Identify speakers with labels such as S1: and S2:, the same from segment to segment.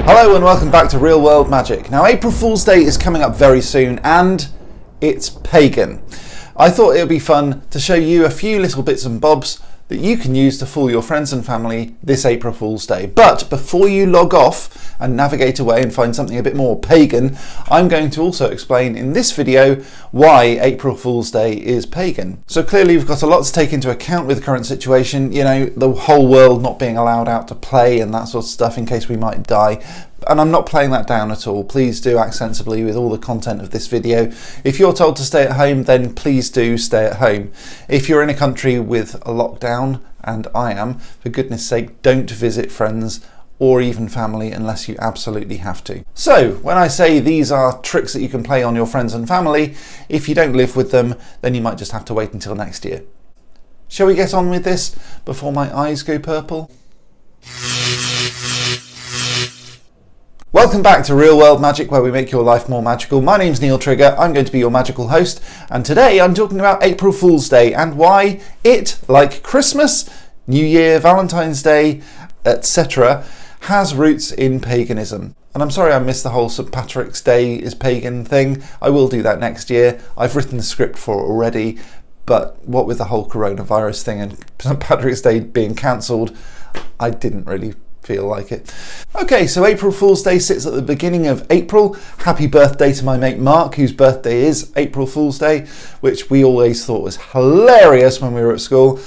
S1: Hello and welcome back to Real World Magic. Now, April Fool's Day is coming up very soon and it's pagan. I thought it would be fun to show you a few little bits and bobs that you can use to fool your friends and family this April Fool's Day. But before you log off and navigate away and find something a bit more pagan, I'm going to also explain in this video why April Fool's Day is pagan. So clearly we've got a lot to take into account with the current situation, you know, the whole world not being allowed out to play and that sort of stuff in case we might die. And I'm not playing that down at all. Please do act sensibly with all the content of this video. If you're told to stay at home, then please do stay at home. If you're in a country with a lockdown, and I am, for goodness sake, don't visit friends or even family unless you absolutely have to. So when I say these are tricks that you can play on your friends and family, if you don't live with them, then you might just have to wait until next year. Shall we get on with this before my eyes go purple? Welcome back to Real World Magic, where we make your life more magical. My name's Neil Trigger, I'm going to be your magical host, and today I'm talking about April Fool's Day and why it, like Christmas, New Year, Valentine's Day, etc., has roots in paganism. And I'm sorry I missed the whole St. Patrick's Day is pagan thing. I will do that next year. I've written the script for it already, but what with the whole coronavirus thing and St. Patrick's Day being cancelled, I didn't really feel like it. Okay, so April Fool's Day sits at the beginning of April. Happy birthday to my mate Mark, whose birthday is April Fool's Day, which we always thought was hilarious when we were at school.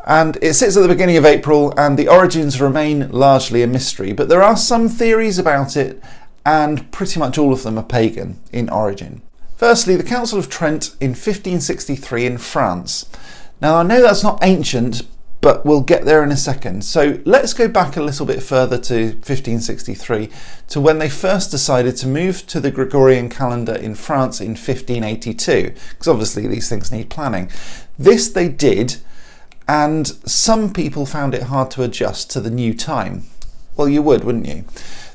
S1: And it sits at the beginning of April, and the origins remain largely a mystery, but there are some theories about it, and pretty much all of them are pagan in origin. Firstly, the Council of Trent in 1563 in France. Now, I know that's not ancient, but we'll get there in a second. So let's go back a little bit further to 1563, to when they first decided to move to the Gregorian calendar in France in 1582, because obviously these things need planning. This they did, and some people found it hard to adjust to the new time. Well, you would, wouldn't you?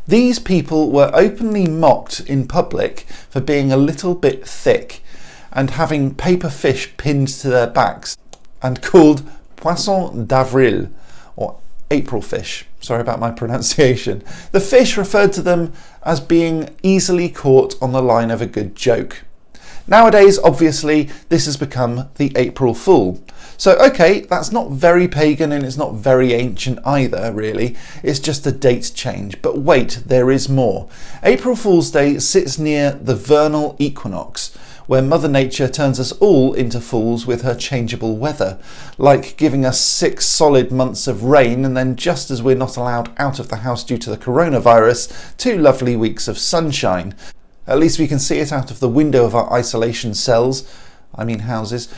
S1: These people were openly mocked in public for being a little bit thick and having paper fish pinned to their backs and called Poisson d'Avril, or April fish. Sorry about my pronunciation. The fish referred to them as being easily caught on the line of a good joke. Nowadays, obviously, this has become the April Fool. So, okay, that's not very pagan and it's not very ancient either, really. It's just a date change. But wait, there is more. April Fool's Day sits near the Vernal Equinox, where Mother Nature turns us all into fools with her changeable weather, like giving us 6 solid months of rain and then, just as we're not allowed out of the house due to the coronavirus, 2 lovely weeks of sunshine. At least we can see it out of the window of our isolation cells, houses.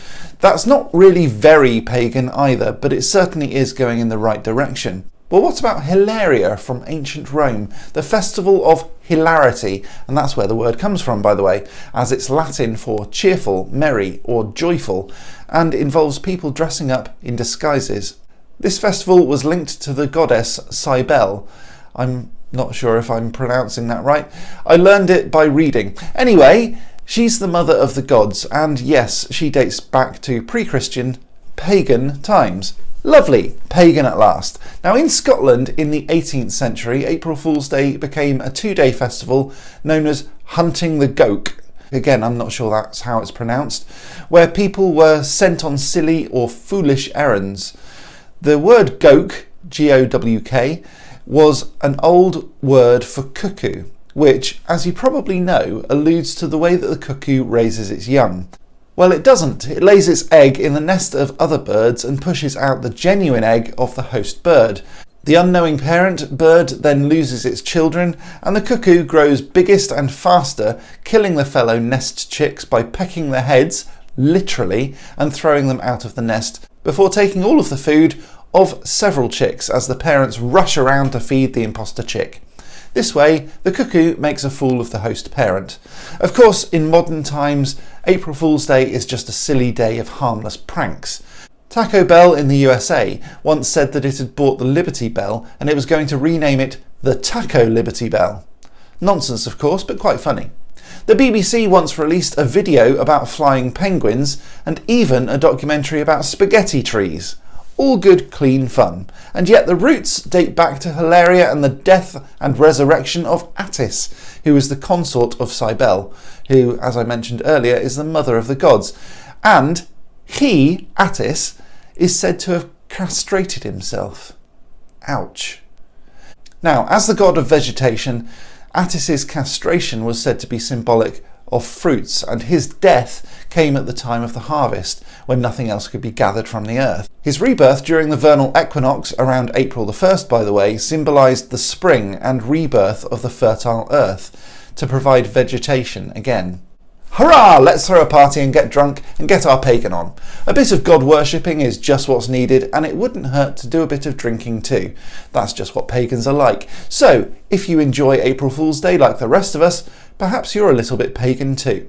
S1: That's not really very pagan either, but it certainly is going in the right direction. Well, what about Hilaria from ancient Rome, the festival of hilarity, and that's where the word comes from, by the way, as it's Latin for cheerful, merry, or joyful, and involves people dressing up in disguises. This festival was linked to the goddess Cybele. I'm not sure if I'm pronouncing that right. I learned it by reading. Anyway, she's the mother of the gods, and yes, she dates back to pre-Christian, pagan times. Lovely, pagan at last. Now, in Scotland in the 18th century, April Fool's Day became a 2-day festival known as Hunting the Goak. Again, I'm not sure that's how it's pronounced, where people were sent on silly or foolish errands. The word goak, G-O-W-K, was an old word for cuckoo, which, as you probably know, alludes to the way that the cuckoo raises its young. Well, it doesn't. It lays its egg in the nest of other birds and pushes out the genuine egg of the host bird. The unknowing parent bird then loses its children, and the cuckoo grows biggest and faster, killing the fellow nest chicks by pecking their heads, literally, and throwing them out of the nest, before taking all of the food of several chicks as the parents rush around to feed the imposter chick. This way, the cuckoo makes a fool of the host parent. Of course, in modern times, April Fool's Day is just a silly day of harmless pranks. Taco Bell in the USA once said that it had bought the Liberty Bell and it was going to rename it the Taco Liberty Bell. Nonsense, of course, but quite funny. The BBC once released a video about flying penguins and even a documentary about spaghetti trees. All good, clean fun. And yet the roots date back to Hilaria and the death and resurrection of Attis, who was the consort of Cybele, who, as I mentioned earlier, is the mother of the gods. And he, Attis, is said to have castrated himself. Ouch. Now, as the god of vegetation, Attis's castration was said to be symbolic of fruits, and his death came at the time of the harvest, when nothing else could be gathered from the earth. His rebirth during the vernal equinox, around April the 1st by the way, symbolised the spring and rebirth of the fertile earth, to provide vegetation again. Hurrah! Let's throw a party and get drunk and get our pagan on. A bit of god worshipping is just what's needed, and it wouldn't hurt to do a bit of drinking too. That's just what pagans are like. So, if you enjoy April Fool's Day like the rest of us, perhaps you're a little bit pagan too.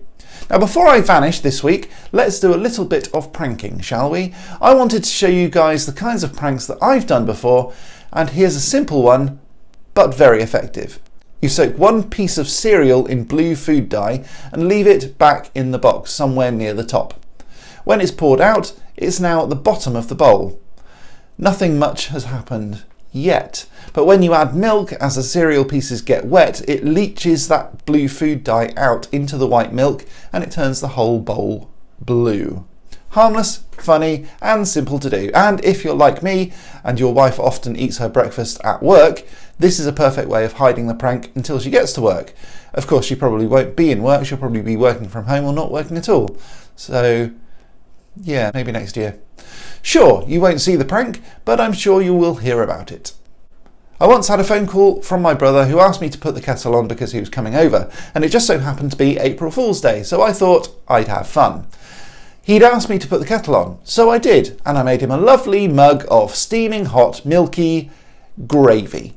S1: Now, before I vanish this week, let's do a little bit of pranking, shall we? I wanted to show you guys the kinds of pranks that I've done before, and here's a simple one, but very effective. You soak one piece of cereal in blue food dye and leave it back in the box somewhere near the top. When it's poured out, it's now at the bottom of the bowl. Nothing much has happened yet, but when you add milk as the cereal pieces get wet, it leaches that blue food dye out into the white milk and it turns the whole bowl blue. Harmless, funny and simple to do, and if you're like me and your wife often eats her breakfast at work, this is a perfect way of hiding the prank until she gets to work. Of course, she probably won't be in work, she'll probably be working from home or not working at all. So yeah, maybe next year. Sure, you won't see the prank, but I'm sure you will hear about it. I once had a phone call from my brother who asked me to put the kettle on because he was coming over, and it just so happened to be April Fool's Day, so I thought I'd have fun. He'd asked me to put the kettle on, so I did, and I made him a lovely mug of steaming hot, milky gravy.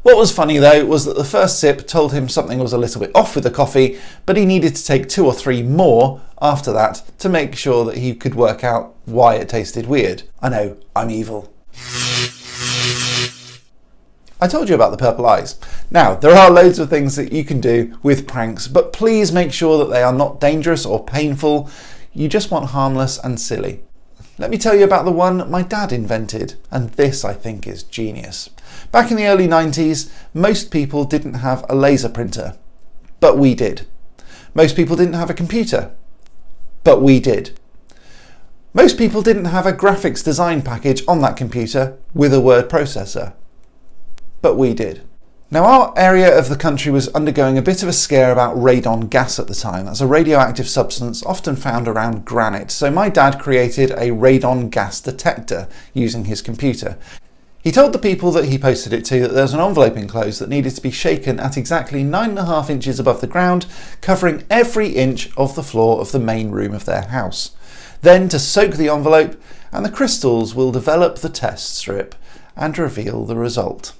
S1: What was funny though was that the first sip told him something was a little bit off with the coffee, but he needed to take 2 or 3 more after that to make sure that he could work out why it tasted weird. I know, I'm evil. I told you about the purple eyes. Now, there are loads of things that you can do with pranks, but please make sure that they are not dangerous or painful. You just want harmless and silly. Let me tell you about the one my dad invented, and this I think is genius. Back in the early 90s, most people didn't have a laser printer, but we did. Most people didn't have a computer, but we did. Most people didn't have a graphics design package on that computer with a word processor, but we did. Now, our area of the country was undergoing a bit of a scare about radon gas at the time. That's a radioactive substance often found around granite. So my dad created a radon gas detector using his computer. He told the people that he posted it to that there was an envelope enclosed that needed to be shaken at exactly 9.5 inches above the ground, covering every inch of the floor of the main room of their house. Then to soak the envelope, and the crystals will develop the test strip and reveal the result.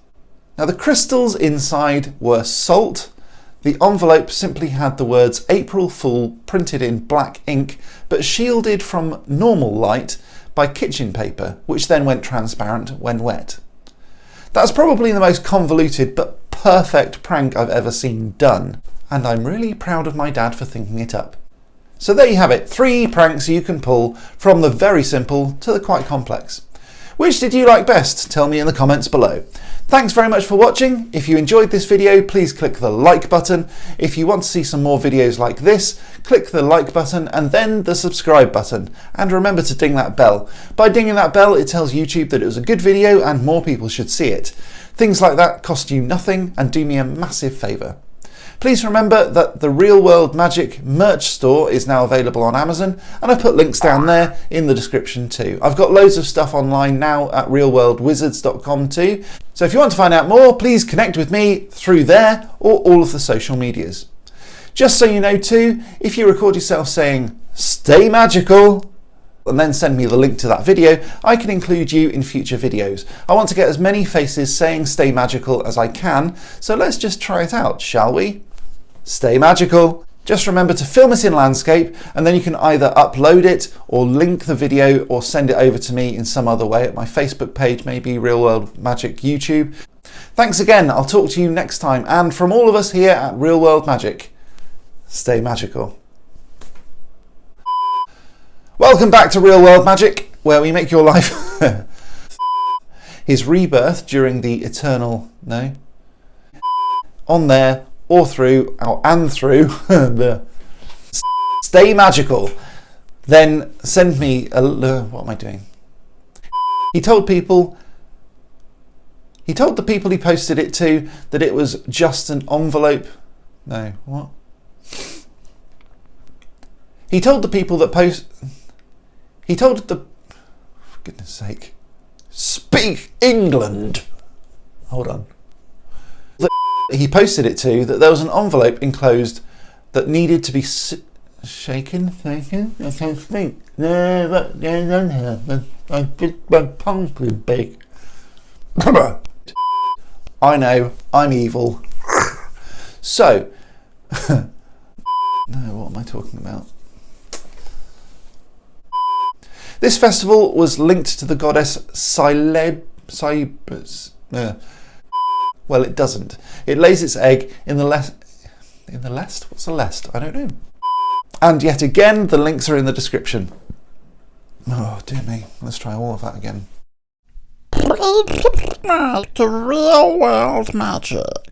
S1: Now, the crystals inside were salt. The envelope simply had the words April Fool printed in black ink, but shielded from normal light by kitchen paper, which then went transparent when wet. That's probably the most convoluted but perfect prank I've ever seen done, and I'm really proud of my dad for thinking it up. So there you have it, 3 pranks you can pull, from the very simple to the quite complex. Which did you like best? Tell me in the comments below. Thanks very much for watching. If you enjoyed this video, please click the like button. If you want to see some more videos like this, click the like button and then the subscribe button. And remember to ding that bell. By dinging that bell, it tells YouTube that it was a good video and more people should see it. Things like that cost you nothing and do me a massive favour. Please remember that the Real World Magic merch store is now available on Amazon, and I've put links down there in the description too. I've got loads of stuff online now at realworldwizards.com too, so if you want to find out more, please connect with me through there or all of the social medias. Just so you know too, if you record yourself saying, "Stay magical," and then send me the link to that video, I can include you in future videos. I want to get as many faces saying "stay magical" as I can, so let's just try it out, shall we? Stay magical. Just remember to film it in landscape, and then you can either upload it or link the video or send it over to me in some other way at my Facebook page, maybe Real World Magic YouTube. Thanks again, I'll talk to you next time, and from all of us here at Real World Magic, stay magical. Welcome back to Real World Magic, where we make your life his rebirth during the eternal, no, on there, or through, and through, the stay magical. Then send me a, what am I doing? He told the people he posted it to that it was just an envelope. No, what? He told the people that for goodness sake, speak England. Hold on. He posted it to that there was an envelope enclosed that needed to be shaken. I can't speak. My tongue's too big. I know, I'm evil. So, no, what am I talking about? This festival was linked to the goddess well, it doesn't. It lays its egg in the lest. What's the lest? I don't know. And yet again, the links are in the description. Oh, dear me. Let's try all of that again.
S2: Please subscribe to Real World Magic.